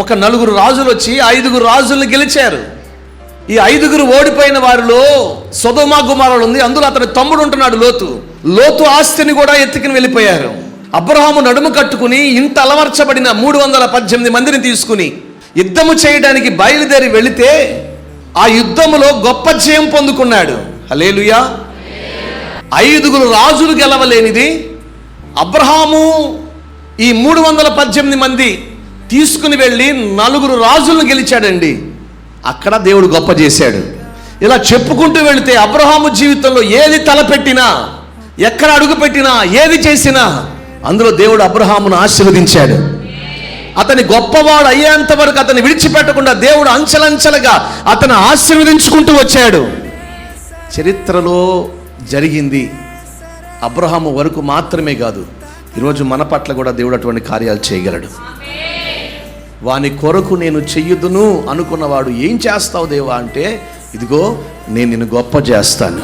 ఒక 4 రాజులు వచ్చి 5 రాజుల్ని గెలిచారు. ఈ 5 ఓడిపోయిన వారిలో సొదొమ గుమొర్రా ఉంది. అందులో అతని తమ్ముడు ఉంటున్నాడు లోతు ఆస్తిని కూడా ఎత్తుకుని వెళ్ళిపోయారు. అబ్రహాము నడుము కట్టుకుని ఇంత అలవర్చబడిన 318 మందిని తీసుకుని యుద్ధము చేయడానికి బయలుదేరి వెళితే ఆ యుద్ధములో గొప్ప జయం పొందుకున్నాడు. హల్లెలూయా. 5 రాజులు గెలవలేనిది అబ్రహాము ఈ 318 మంది తీసుకుని వెళ్ళి 4 రాజులను గెలిచాడండి. అక్కడ దేవుడు గొప్ప చేశాడు. ఇలా చెప్పుకుంటూ వెళితే అబ్రహాము జీవితంలో ఏది తలపెట్టినా, ఎక్కడ అడుగు పెట్టినా, ఏది చేసినా అందులో దేవుడు అబ్రహామును ఆశీర్వదించాడు. అతని గొప్పవాడు అయ్యేంత వరకు అతన్ని విడిచిపెట్టకుండా దేవుడు అంచెలంచెలుగా అతను ఆశీర్వదించుకుంటూ వచ్చాడు. చరిత్రలో జరిగింది అబ్రహాము వరకు మాత్రమే కాదు, ఈరోజు మన పట్ల కూడా దేవుడు అటువంటి కార్యాలు చేయగలడు. వాని కొరకు నేను చెయ్యుదును అనుకున్నవాడు ఏం చేస్తావు దేవా అంటే, ఇదిగో నేను నిన్ను గొప్ప చేస్తాను.